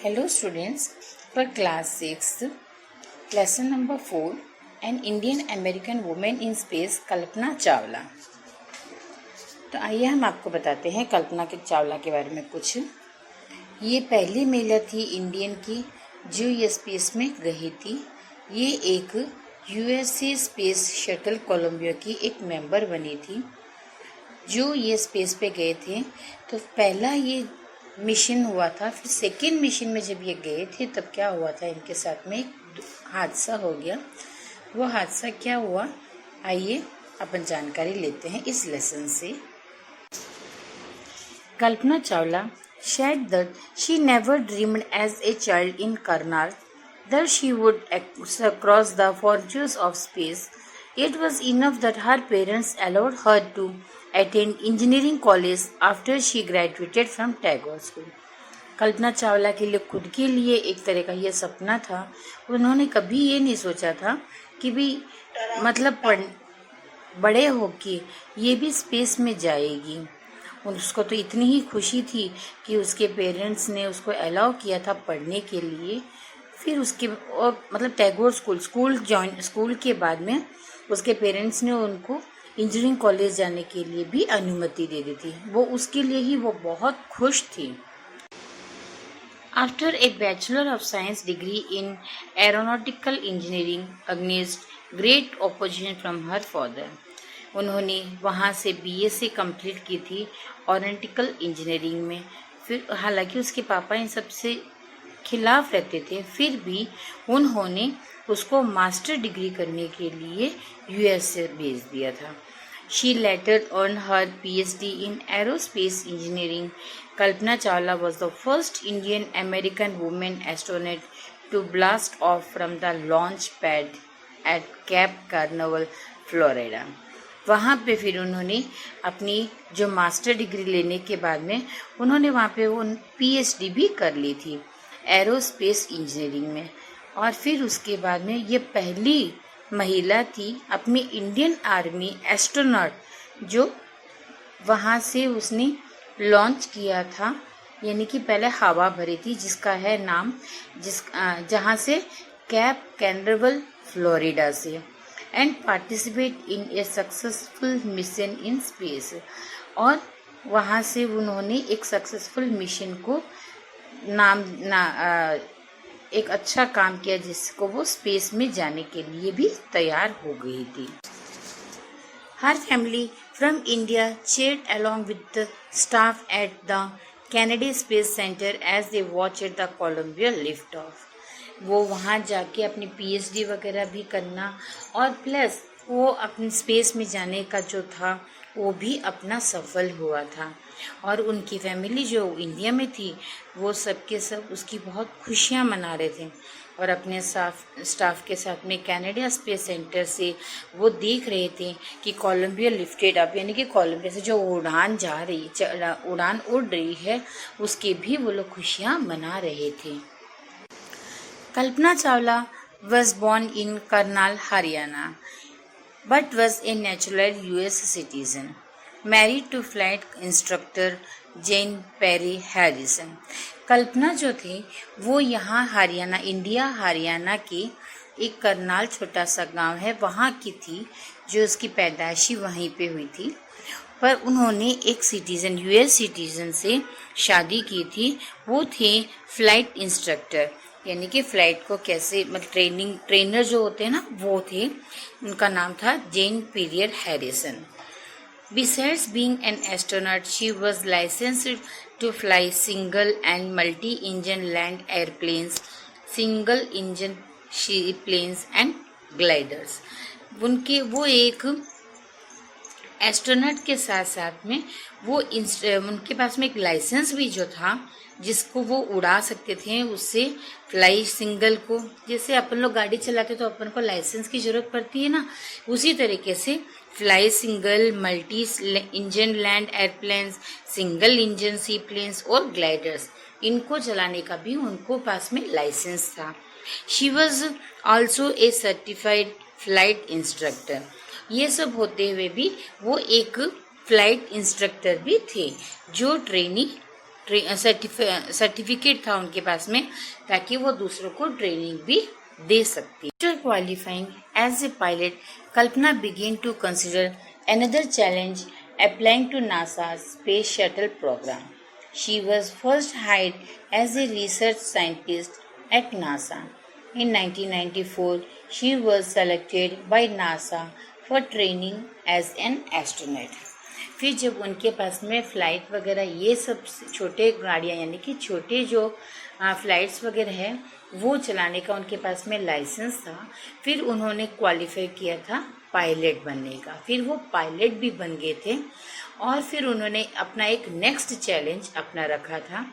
Hello students, for class 6, lesson number 4, an Indian American woman in space, Kalpana Chawla. तो आइए हम आपको बताते हैं कल्पना के चावला के बारे में कुछ। ये पहली महिला थी इंडियन की जो ये स्पेस में गई थी। ये एक यूएसए स्पेस शटल कोलंबिया की एक मेंबर बनी थी जो ये स्पेस पे गए थे। तो पहला ये मिशन हुआ था, फिर सेकेंड मिशन में जब ये गए थे तब क्या हुआ था, इनके साथ में एक हादसा हो गया। वो हादसा क्या हुआ, आइए अपन जानकारी लेते हैं इस लेसन से। Kalpana Chawla shared that she never dreamed as a child in Karnal that she would cross the frontiers of space. It was enough that her parents allowed her to attend engineering college after she graduated from Tagore School. Kalpana Chawla के लिए खुद के लिए एक तरह का ये सपना था। उन्होंने कभी ये नहीं सोचा था कि भी मतलब बड़े होके ये भी स्पेस में जाएगी। उसको तो इतनी ही खुशी थी कि उसके पेरेंट्स ने उसको अलाउ किया था पढ़ने के लिए। फिर उसके और मतलब टैगोर स्कूल के बाद में उसके पेरेंट्स ने उनको इंजीनियरिंग कॉलेज जाने के लिए भी अनुमति दे दी थी। वो उसके लिए ही वो बहुत खुश थी। After a Bachelor of Science degree in Aeronautical Engineering against great opposition from her father, उन्होंने वहाँ से BSc कंप्लीट की थी एरोनॉटिकल इंजीनियरिंग में। फिर हालांकि उसके पापा इन सबसे खिलाफ रहते थे, फिर भी उन्होंने उसको मास्टर डिग्री करने के लिए USA भेज दिया था। She later earned her PhD in aerospace engineering. Kalpana Chawla was the first Indian American woman astronaut to blast off from the launch pad at Cape Canaveral, Florida. वहाँ पे फिर उन्होंने अपनी जो मास्टर डिग्री लेने के बाद में उन्होंने वहाँ पे वो PhD भी कर ली थी एरोस्पेस इंजीनियरिंग में। और फिर उसके बाद में ये पहली महिला थी अपनी इंडियन आर्मी एस्ट्रोनॉट जो वहाँ से उसने लॉन्च किया था, यानी कि पहले हवा भरी थी, जिसका है नाम जहाँ से कैप कैनवेरल फ्लोरिडा से, and participate in A successful mission in space. और वहाँ से उन्होंने एक सक्सेसफुल मिशन को एक अच्छा काम किया जिसको वो स्पेस में जाने के लिए भी तैयार हो गई थी। Her family from India cheered along with the staff at the Kennedy Space Center as they watched the Columbia liftoff. वो वहाँ जाके अपनी PhD वगैरह भी करना और प्लस वो अपने स्पेस में जाने का जो था वो भी अपना सफल हुआ था। और उनकी फैमिली जो इंडिया में थी वो सब के सब उसकी बहुत खुशियाँ मना रहे थे और अपने स्टाफ के साथ में कनाडा स्पेस सेंटर से वो देख रहे थे कि कोलंबिया लिफ्टेड अप, यानी कि कोलंबिया से जो उड़ान उड़ रही है उसके भी वो लोग खुशियाँ मना रहे थे। Kalpana Chawla was born in Karnal, Haryana, but was a natural US citizen, married to flight instructor Jane Perry Harrison. कल्पना जो थे वो यहाँ हरियाणा, इंडिया हरियाणा के एक करनाल छोटा सा गांव है वहाँ की थी, जो उसकी पैदाइशी वहीं पे हुई थी। पर उन्होंने एक सिटीज़न US सिटीज़न से शादी की थी। वो थे फ्लाइट इंस्ट्रक्टर, यानी कि फ्लाइट को कैसे मतलब ट्रेनर जो होते हैं ना वो थे। उनका नाम था जेन पीरियर Harrison. Besides being an astronaut, she was licensed to fly single and multi-engine land airplanes, single engine seaplanes and gliders. वो एक एस्ट्रोनॉट के साथ साथ में वो उनके पास में एक लाइसेंस भी जो था जिसको वो उड़ा सकते थे। उससे फ्लाई सिंगल को, जैसे अपन लोग गाड़ी चलाते तो अपन को लाइसेंस की जरूरत पड़ती है ना, उसी तरीके से fly single, multi engine land airplanes, single engine sea planes और ग्लाइडर्स, इनको चलाने का भी उनको पास में लाइसेंस था। She was also a certified flight instructor. ये सब होते हुए भी वो एक फ्लाइट इंस्ट्रक्टर भी थे जो ट्रेनिंग सर्टिफिकेट था उनके पास में, ताकि वो दूसरों को ट्रेनिंग भी दे सकती। After qualifying as a pilot, Kalpana began to consider another challenge applying to NASA's Space Shuttle program. She was first hired as a research scientist at NASA. In 1994, she was selected by NASA for training as an astronaut. फिर जब उनके पास में flight वगैरह ये सब छोटे गाड़ियाँ यानी कि छोटे जो फ़्लाइट्स वगैरह है वो चलाने का उनके पास में लाइसेंस था, फिर उन्होंने क्वालिफाई किया था पायलट बनने का। फिर वो पायलट भी बन गए थे और फिर उन्होंने अपना एक नेक्स्ट चैलेंज अपना रखा था।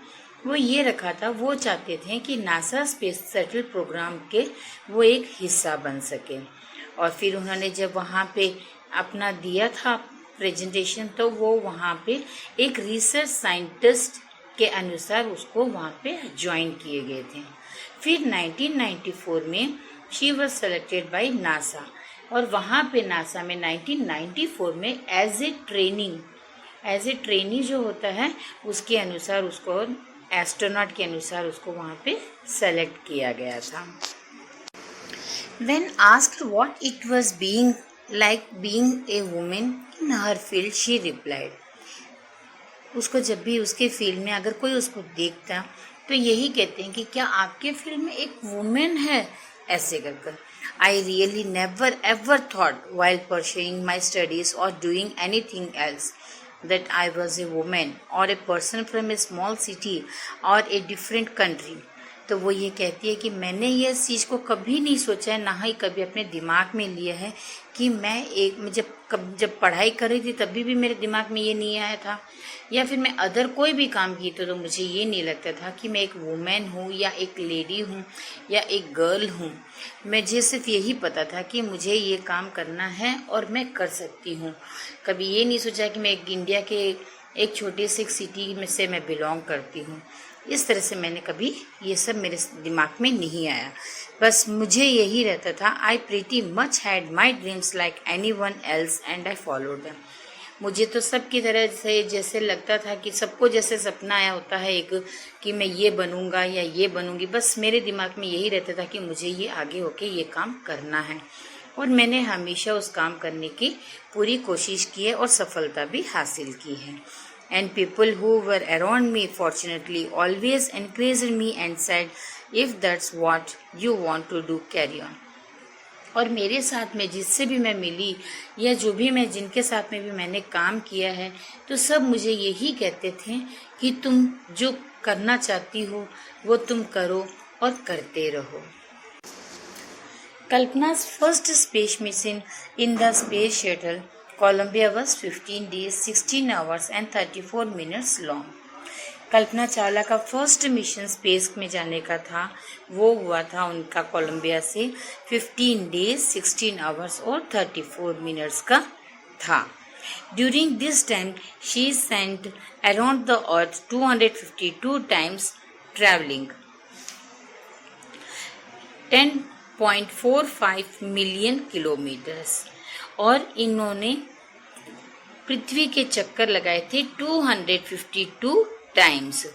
वो ये रखा था, वो चाहते थे कि नासा स्पेस शटल प्रोग्राम के वो एक हिस्सा बन सके। और फिर उन्होंने जब वहाँ पे अपना दिया था प्रेजेंटेशन, तो वो वहाँ पे एक रिसर्च साइंटिस्ट के अनुसार उसको वहाँ पे ज्वाइन किए गए थे। फिर 1994 में she was selected by NASA, और वहाँ पे नासा में 1994 में एज ए ट्रेनी जो होता है उसके अनुसार उसको एस्ट्रोनॉट के अनुसार उसको वहाँ पे सेलेक्ट किया गया था। When asked what it was like being a woman in her field, she replied, उसको जब भी उसके फील्ड में अगर कोई उसको देखता तो यही कहते हैं कि क्या आपके फील्ड में एक वुमेन है, ऐसे कर I really never ever thought while pursuing my studies or doing anything else that I was a woman or a person from a small city or a different country. तो वो ये कहती है कि मैंने ये चीज़ को कभी नहीं सोचा है, ना ही कभी अपने दिमाग में लिया है कि मैं जब पढ़ाई कर रही थी तभी भी मेरे दिमाग में ये नहीं आया था, या फिर मैं अदर कोई भी काम की तो मुझे ये नहीं लगता था कि मैं एक वुमेन हूँ या एक लेडी हूँ या एक गर्ल हूँ। मुझे सिर्फ यही पता था कि मुझे ये काम करना है और मैं कर सकती हूँ। कभी ये नहीं सोचा कि मैं इंडिया के एक छोटे से सिटी में से मैं बिलोंग करती हूँ। इस तरह से मैंने कभी ये सब मेरे दिमाग में नहीं आया। बस मुझे यही रहता था, I pretty much had my dreams like any one else and I followed them. मुझे तो सब की तरह से जैसे लगता था कि सबको जैसे सपना आया होता है एक कि मैं ये बनूंगा या ये बनूंगी, बस मेरे दिमाग में यही रहता था कि मुझे ये आगे होके ये काम करना है। और मैंने हमेशा उस काम करने की पूरी कोशिश की है और सफलता भी हासिल की है। And people who were around me fortunately always encouraged me and said, if that's what you want to do, carry on. और मेरे साथ में जिससे भी मैं मिली या जो भी मैं जिनके साथ में भी मैंने काम किया है, तो सब मुझे यही कहते थे कि तुम जो करना चाहती हो वो तुम करो और करते रहो। कल्पना's first space mission in the space shuttle Columbia was 15 days, 16 hours and 34 minutes long. Kalpana Chawla का फर्स्ट मिशन स्पेस में जाने का था, वो हुआ था उनका कोलंबिया से 15 डेज 16 आवर्स और 34 मिनट्स का था। During this time she sent around the earth 252 times, travelling 10.45 million kilometres, और इन्होंने पृथ्वी के चक्कर लगाए थे 252 टाइम्स,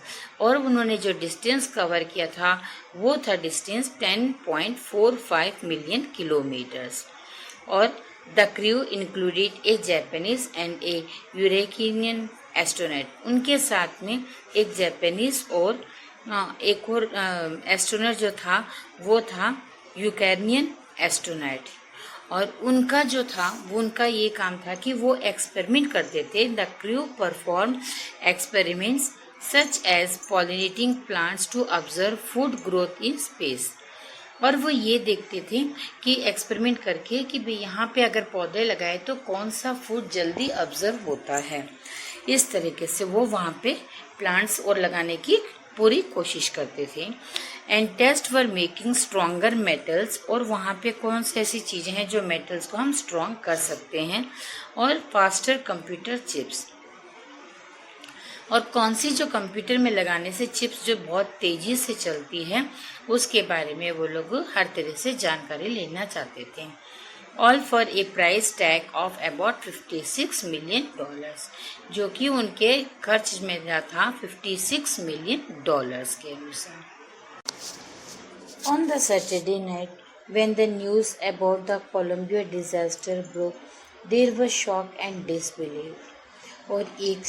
और उन्होंने जो डिस्टेंस कवर किया था वो था डिस्टेंस 10.45 मिलियन किलोमीटर्स। और the crew included A Japanese and A European astronaut. उनके साथ में एक जापानीज और एक और एस्ट्रोनॉट जो था वो था यूक्रेनियन एस्ट्रोनॉट। और उनका जो था वो उनका ये काम था कि वो एक्सपेरिमेंट करते थे। The crew perform experiments such as pollinating plants to observe food growth in space. और वो ये देखते थे कि एक्सपेरिमेंट करके कि भाई यहाँ पे अगर पौधे लगाए तो कौन सा फूड जल्दी ऑब्जर्व होता है। इस तरीके से वो वहाँ पे प्लांट्स और लगाने की पूरी कोशिश करते थे। And test were making stronger metals, और वहाँ पे कौन सी ऐसी चीज़ें हैं जो मेटल्स को हम स्ट्रॉन्ग कर सकते हैं, और फास्टर कंप्यूटर चिप्स, और कौन सी जो कंप्यूटर में लगाने से चिप्स जो बहुत तेज़ी से चलती है उसके बारे में वो लोग हर तरह से जानकारी लेना चाहते थे। All for a price tag of about $56 million, जो कि उनके खर्च में था $56 मिलियन के अनुसार। On the Saturday night, when the news about the Columbia disaster broke, there was shock and disbelief. और एक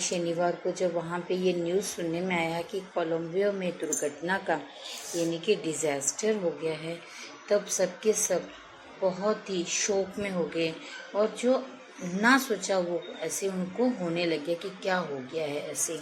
शनिवार को जब वहाँ पे ये न्यूज़ सुनने में आया कि कोलंबिया में दुर्घटना का यानी कि डिज़ास्टर हो गया है, तब सबके सब बहुत ही शोक में हो गए और जो ना सोचा वो ऐसे उनको होने लगे कि क्या हो गया है ऐसे।